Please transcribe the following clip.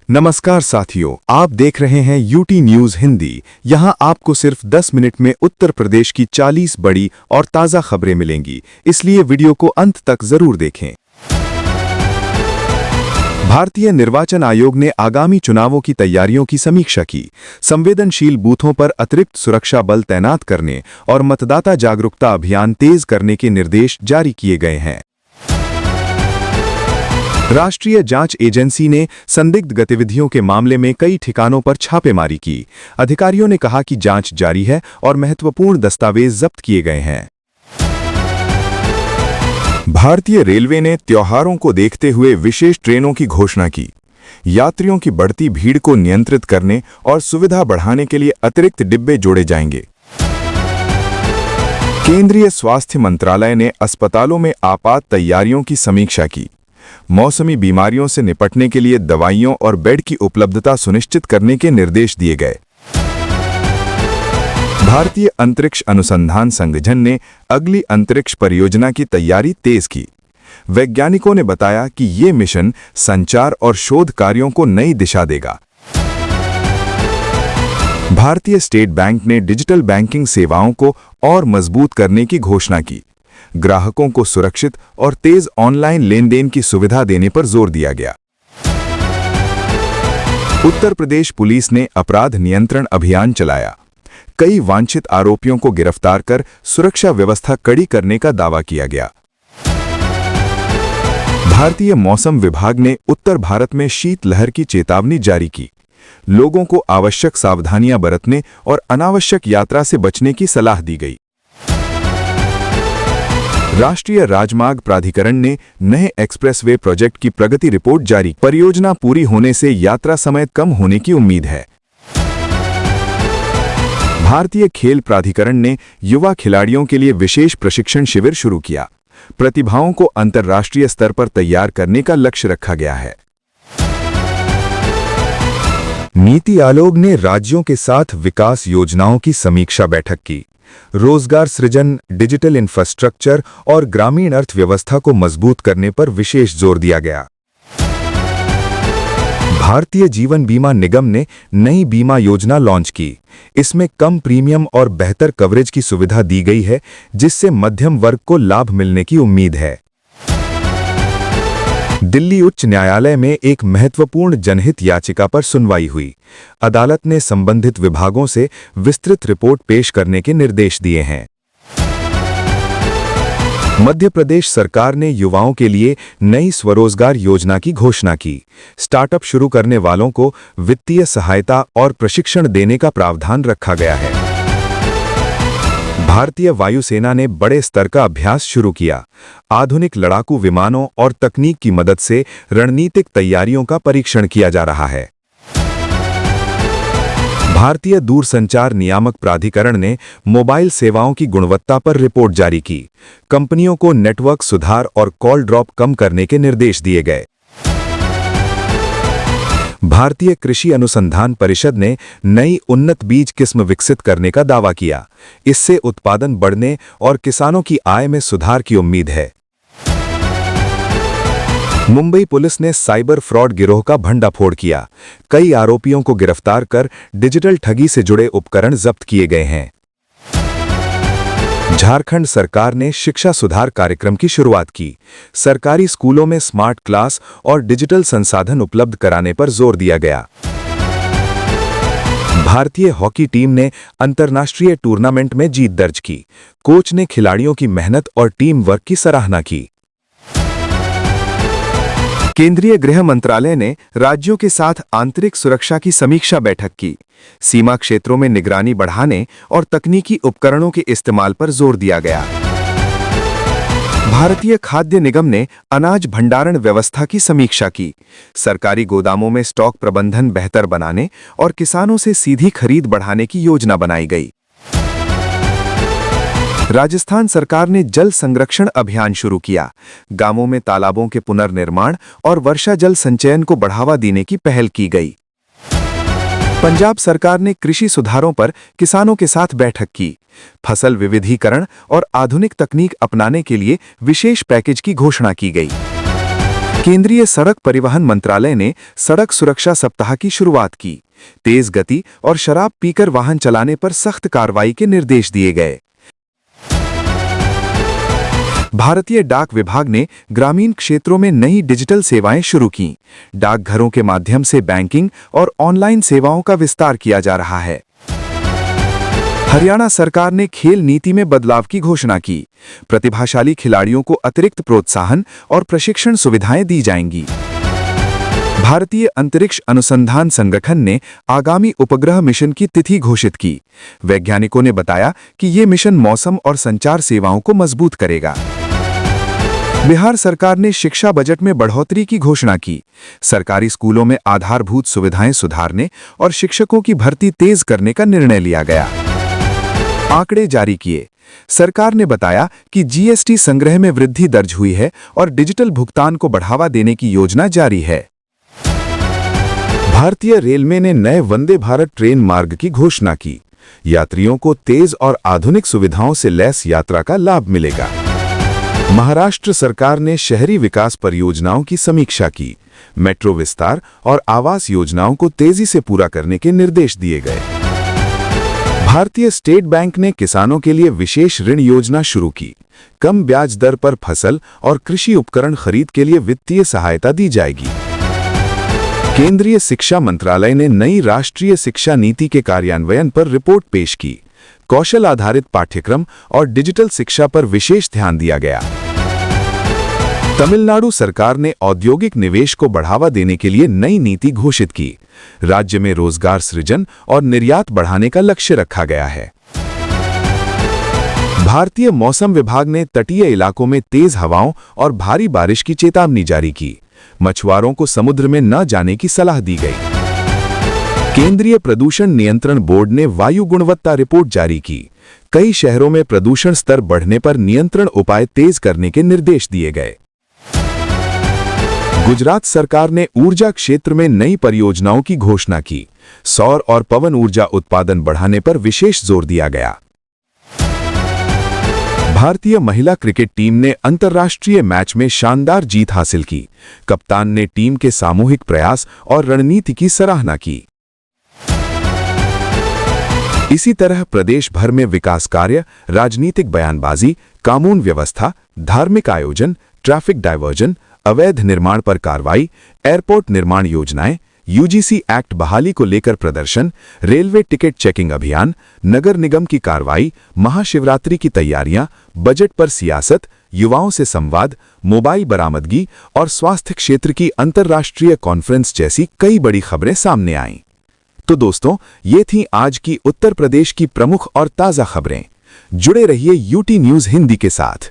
नमस्कार साथियों, आप देख रहे हैं यूटी न्यूज हिंदी। यहां आपको सिर्फ 10 मिनट में उत्तर प्रदेश की 40 बड़ी और ताज़ा खबरें मिलेंगी, इसलिए वीडियो को अंत तक जरूर देखें। भारतीय निर्वाचन आयोग ने आगामी चुनावों की तैयारियों की समीक्षा की। संवेदनशील बूथों पर अतिरिक्त सुरक्षा बल तैनात करने और मतदाता जागरूकता अभियान तेज करने के निर्देश जारी किए गए हैं। राष्ट्रीय जांच एजेंसी ने संदिग्ध गतिविधियों के मामले में कई ठिकानों पर छापेमारी की। अधिकारियों ने कहा कि जांच जारी है और महत्वपूर्ण दस्तावेज जब्त किए गए हैं। भारतीय रेलवे ने त्योहारों को देखते हुए विशेष ट्रेनों की घोषणा की। यात्रियों की बढ़ती भीड़ को नियंत्रित करने और सुविधा बढ़ाने के लिए अतिरिक्त डिब्बे जोड़े जाएंगे। केंद्रीय स्वास्थ्य मंत्रालय ने अस्पतालों में आपात तैयारियों की समीक्षा की। मौसमी बीमारियों से निपटने के लिए दवाइयों और बेड की उपलब्धता सुनिश्चित करने के निर्देश दिए गए। भारतीय अंतरिक्ष अनुसंधान संगठन ने अगली अंतरिक्ष परियोजना की तैयारी तेज की। वैज्ञानिकों ने बताया कि ये मिशन संचार और शोध कार्यों को नई दिशा देगा। भारतीय स्टेट बैंक ने डिजिटल बैंकिंग सेवाओं को और मजबूत करने की घोषणा की। ग्राहकों को सुरक्षित और तेज ऑनलाइन लेनदेन की सुविधा देने पर जोर दिया गया। उत्तर प्रदेश पुलिस ने अपराध नियंत्रण अभियान चलाया। कई वांछित आरोपियों को गिरफ्तार कर सुरक्षा व्यवस्था कड़ी करने का दावा किया गया। भारतीय मौसम विभाग ने उत्तर भारत में शीतलहर की चेतावनी जारी की। लोगों को आवश्यक सावधानियां बरतने और अनावश्यक यात्रा से बचने की सलाह दी गई। राष्ट्रीय राजमार्ग प्राधिकरण ने नए एक्सप्रेसवे प्रोजेक्ट की प्रगति रिपोर्ट जारी। परियोजना पूरी होने से यात्रा समय कम होने की उम्मीद है। भारतीय खेल प्राधिकरण ने युवा खिलाड़ियों के लिए विशेष प्रशिक्षण शिविर शुरू किया। प्रतिभाओं को अंतर्राष्ट्रीय स्तर पर तैयार करने का लक्ष्य रखा गया है। नीति आयोग ने राज्यों के साथ विकास योजनाओं की समीक्षा बैठक की। रोजगार सृजन, डिजिटल इंफ्रास्ट्रक्चर और ग्रामीण अर्थव्यवस्था को मजबूत करने पर विशेष जोर दिया गया। भारतीय जीवन बीमा निगम ने नई बीमा योजना लॉन्च की। इसमें कम प्रीमियम और बेहतर कवरेज की सुविधा दी गई है, जिससे मध्यम वर्ग को लाभ मिलने की उम्मीद है। दिल्ली उच्च न्यायालय में एक महत्वपूर्ण जनहित याचिका पर सुनवाई हुई। अदालत ने संबंधित विभागों से विस्तृत रिपोर्ट पेश करने के निर्देश दिए हैं। मध्य प्रदेश सरकार ने युवाओं के लिए नई स्वरोजगार योजना की घोषणा की। स्टार्टअप शुरू करने वालों को वित्तीय सहायता और प्रशिक्षण देने का प्रावधान रखा गया है। भारतीय वायुसेना ने बड़े स्तर का अभ्यास शुरू किया। आधुनिक लड़ाकू विमानों और तकनीक की मदद से रणनीतिक तैयारियों का परीक्षण किया जा रहा है। भारतीय दूरसंचार नियामक प्राधिकरण ने मोबाइल सेवाओं की गुणवत्ता पर रिपोर्ट जारी की। कंपनियों को नेटवर्क सुधार और कॉल ड्रॉप कम करने के निर्देश दिए गए। भारतीय कृषि अनुसंधान परिषद ने नई उन्नत बीज किस्म विकसित करने का दावा किया। इससे उत्पादन बढ़ने और किसानों की आय में सुधार की उम्मीद है। मुंबई पुलिस ने साइबर फ्रॉड गिरोह का भंडाफोड़ किया। कई आरोपियों को गिरफ्तार कर डिजिटल ठगी से जुड़े उपकरण जब्त किए गए हैं। झारखंड सरकार ने शिक्षा सुधार कार्यक्रम की शुरुआत की। सरकारी स्कूलों में स्मार्ट क्लास और डिजिटल संसाधन उपलब्ध कराने पर जोर दिया गया। भारतीय हॉकी टीम ने अंतर्राष्ट्रीय टूर्नामेंट में जीत दर्ज की। कोच ने खिलाड़ियों की मेहनत और टीम वर्क की सराहना की। केंद्रीय गृह मंत्रालय ने राज्यों के साथ आंतरिक सुरक्षा की समीक्षा बैठक की। सीमा क्षेत्रों में निगरानी बढ़ाने और तकनीकी उपकरणों के इस्तेमाल पर जोर दिया गया। भारतीय खाद्य निगम ने अनाज भंडारण व्यवस्था की समीक्षा की। सरकारी गोदामों में स्टॉक प्रबंधन बेहतर बनाने और किसानों से सीधी खरीद बढ़ाने की योजना बनाई गई। राजस्थान सरकार ने जल संरक्षण अभियान शुरू किया। गांवों में तालाबों के पुनर्निर्माण और वर्षा जल संचयन को बढ़ावा देने की पहल की गई। पंजाब सरकार ने कृषि सुधारों पर किसानों के साथ बैठक की। फसल विविधीकरण और आधुनिक तकनीक अपनाने के लिए विशेष पैकेज की घोषणा की गई। केंद्रीय सड़क परिवहन मंत्रालय ने सड़क सुरक्षा सप्ताह की शुरुआत की। तेज गति और शराब पीकर वाहन चलाने पर सख्त कार्रवाई के निर्देश दिए गए। भारतीय डाक विभाग ने ग्रामीण क्षेत्रों में नई डिजिटल सेवाएं शुरू की। डाकघरों के माध्यम से बैंकिंग और ऑनलाइन सेवाओं का विस्तार किया जा रहा है। हरियाणा सरकार ने खेल नीति में बदलाव की घोषणा की। प्रतिभाशाली खिलाड़ियों को अतिरिक्त प्रोत्साहन और प्रशिक्षण सुविधाएं दी जाएंगी। भारतीय अंतरिक्ष अनुसंधान संगठन ने आगामी उपग्रह मिशन की तिथि घोषित की। वैज्ञानिकों ने बताया कि ये मिशन मौसम और संचार सेवाओं को मजबूत करेगा। बिहार सरकार ने शिक्षा बजट में बढ़ोतरी की घोषणा की। सरकारी स्कूलों में आधारभूत सुविधाएं सुधारने और शिक्षकों की भर्ती तेज करने का निर्णय लिया गया। आंकड़े जारी किए। सरकार ने बताया कि जीएसटी संग्रह में वृद्धि दर्ज हुई है और डिजिटल भुगतान को बढ़ावा देने की योजना जारी है। भारतीय रेलवे ने नए वंदे भारत ट्रेन मार्ग की घोषणा की। यात्रियों को तेज और आधुनिक सुविधाओं से लैस यात्रा का लाभ मिलेगा। महाराष्ट्र सरकार ने शहरी विकास परियोजनाओं की समीक्षा की। मेट्रो विस्तार और आवास योजनाओं को तेजी से पूरा करने के निर्देश दिए गए। भारतीय स्टेट बैंक ने किसानों के लिए विशेष ऋण योजना शुरू की। कम ब्याज दर पर फसल और कृषि उपकरण खरीद के लिए वित्तीय सहायता दी जाएगी। केंद्रीय शिक्षा मंत्रालय ने नई राष्ट्रीय शिक्षा नीति के कार्यान्वयन पर रिपोर्ट पेश की। कौशल आधारित पाठ्यक्रम और डिजिटल शिक्षा पर विशेष ध्यान दिया गया। तमिलनाडु सरकार ने औद्योगिक निवेश को बढ़ावा देने के लिए नई नीति घोषित की। राज्य में रोजगार सृजन और निर्यात बढ़ाने का लक्ष्य रखा गया है। भारतीय मौसम विभाग ने तटीय इलाकों में तेज हवाओं और भारी बारिश की चेतावनी जारी की। मछुआरों को समुद्र में न जाने की सलाह दी गई। केंद्रीय प्रदूषण नियंत्रण बोर्ड ने वायु गुणवत्ता रिपोर्ट जारी की। कई शहरों में प्रदूषण स्तर बढ़ने पर नियंत्रण उपाय तेज करने के निर्देश दिए गए। गुजरात सरकार ने ऊर्जा क्षेत्र में नई परियोजनाओं की घोषणा की। सौर और पवन ऊर्जा उत्पादन बढ़ाने पर विशेष जोर दिया गया। भारतीय महिला क्रिकेट टीम ने अंतर्राष्ट्रीय मैच में शानदार जीत हासिल की। कप्तान ने टीम के सामूहिक प्रयास और रणनीति की सराहना की। इसी तरह प्रदेश भर में विकास कार्य, राजनीतिक बयानबाजी, कानून व्यवस्था, धार्मिक आयोजन, ट्रैफिक डायवर्जन, अवैध निर्माण पर कार्रवाई, एयरपोर्ट निर्माण योजनाएं, यूजीसी एक्ट बहाली को लेकर प्रदर्शन, रेलवे टिकट चेकिंग अभियान, नगर निगम की कार्रवाई, महाशिवरात्रि की तैयारियां, बजट पर सियासत, युवाओं से संवाद, मोबाइल बरामदगी और स्वास्थ्य क्षेत्र की अंतर्राष्ट्रीय कॉन्फ्रेंस जैसी कई बड़ी खबरें सामने आईं। तो दोस्तों, ये थीं आज की उत्तर प्रदेश की प्रमुख और ताज़ा खबरें। जुड़े रहिए यूटी न्यूज़ हिंदी के साथ।